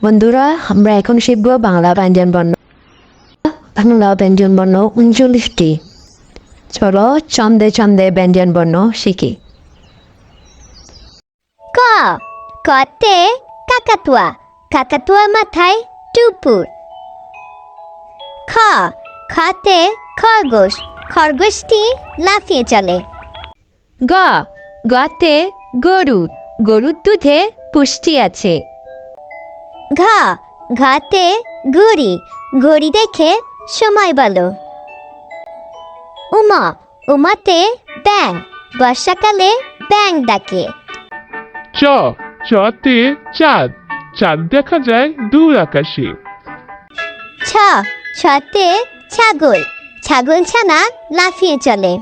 বন্ধুরা, আমরা এখন শিখব বাংলা ব্যঞ্জনবর্ণ। বাংলা ব্যঞ্জনবর্ণ ৩৯টি। চলো ছন্দে ছন্দে ব্যঞ্জনবর্ণ শিখি। ক, কতে কাকাতুয়া, কাকাতুয়া মাথায় টুপুর। খ, খতে খরগোশ, খরগোশটি লাফিয়ে চলে। গ, গতে গরু, গরুর দুধে পুষ্টি আছে। ঘ, ঘতে ঘড়ি, ঘড়ি দেখে সময় বলো। উমা, উমাতে ব্যাং, বর্ষাকালে ব্যাং ডাকে। চ, চতে চাঁদ, চাঁদ দেখা যায় দূর আকাশে। ছ, ছতে ছাগল, ছাগল ছানা লাফিয়ে চলে।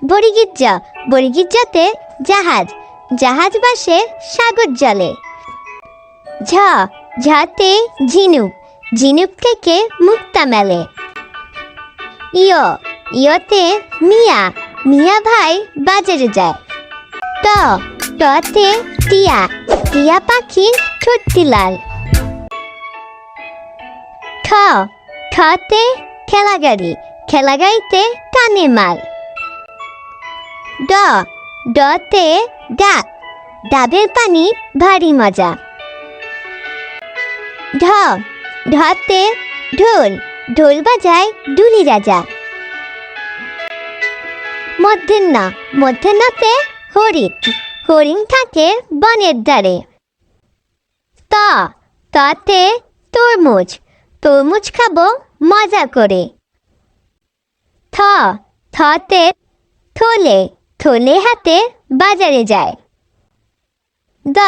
বড়িগিজ্জা, বড়িগিজ্জাতে জাহাজ, জাহাজ বাসে সাগর জলে। ঝ, ঝতে ঝিনুক, ঝিনুক থেকে মুক্তা মেলে। ইয়, ইয়তে মিয়া, মিয়া ভাই বাজারে যায়। ট, টতে টিয়া, টিয়া পাখি ঠোঁটটি লাল। ঠ, ঠতে ঠেলাগাড়ি, ঠেলাগাড়িতে টানে মাল। ড, ডতে ডাব, ডাবের পানি ভারী মজা। ঢ, ঢতে ঢোল, ঢোল বাজায় ডুলি রাজা। মধ্যাহ্ন, মধ্যাহ্নতে হরিণ, হরিণ থাকে বনের ধারে। ত, ততে তরমুজ, তরমুজ খাবো মজা করে। থ, থতে থলে, থলে হাতে বাজারে যায়। দ,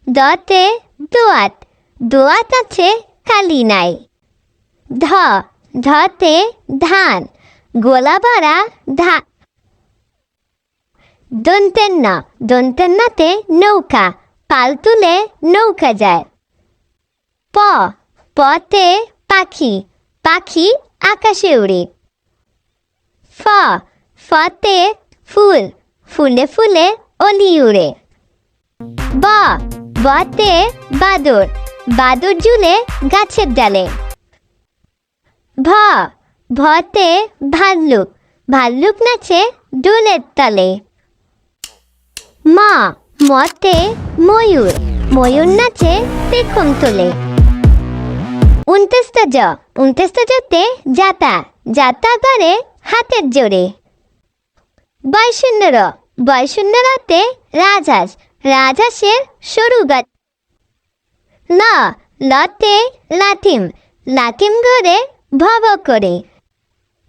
দতে দোয়াত, দোয়াত আছে কালি নাই। ধ, ধতে ধান, গোলা ভরা ধান। দন্তেন্ন, দন্তেন্নতে নৌকা, পাল তুলে নৌকা যায়। প, পতে পাখি, পাখি আকাশে উড়ে। ফ, ফতে ফুল, ফুলে ফুলে অলি উড়ে। ব, বতে বাদর, বাদর ঝুলে গাছের ডালে। ভ, ভতে ভাল্লুক, ভাল্লুক নাচে ডোলের তলে। ম, মতে ময়ূর, ময়ূর নাচে পেখম তোলে। উনতেস্তা জ, উনতেস্তা জতে যাতা, যাতা করে হাতের জোরে। বয়শূন্য র, বয়শূন্য রতে রাজহাঁস, রাজহাঁসের সরু গাছ। ল, লতে লাঠিম, লাঠিম ঘরে ভব করে।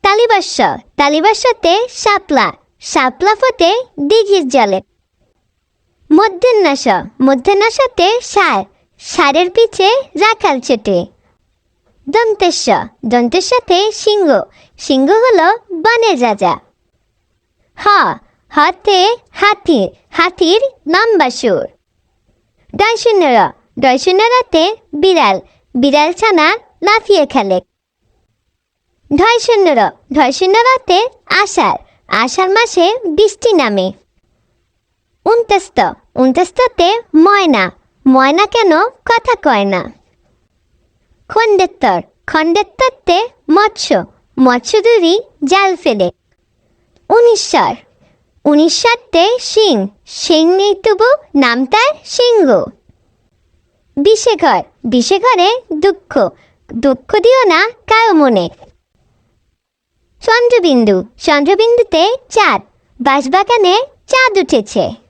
তালিবাস্য, তালিবাস্যতে শাপলা, শাপলা ফোটে দিঘির জলে। মধ্যাহ্নাস, মধ্যাহ্নাসতে ষাঁড়, ষাঁড়ের পিছে রাখাল ছোটে। দন্তেশ্ব, দন্তেশ্বতে সিংহ, সিংহ হলো বনের রাজা। হ, হতে হাতি, হাতির লম্বা সুর। ডয়শূন্য র, ডয়শূন্য রতে বিড়াল, বিড়াল ছানা লাফিয়ে খেলে। ঢয়শূন্য র, ঢয়শূন্য রতে আষাঢ়, আষাঢ় মাসে বৃষ্টি নামে। উনতেস্ত, উনতেস্ততে ময়না, ময়না কেন কথা কয় না। খণ্ডেত্তর, খণ্ডেত্তরতে মৎস্য, মৎস্যধুরী জাল ফেলে। উনিশ্বর, উনিশ্বরতে সিং, সিং নেই তবু নাম তার সিংহ। বিশেঘর, বিশেঘরে দুঃখ, দুঃখ দিও না কারো মনে। চন্দ্রবিন্দু, চন্দ্রবিন্দুতে চাঁদ, বাঁশবাগানে চাঁদ উঠেছে।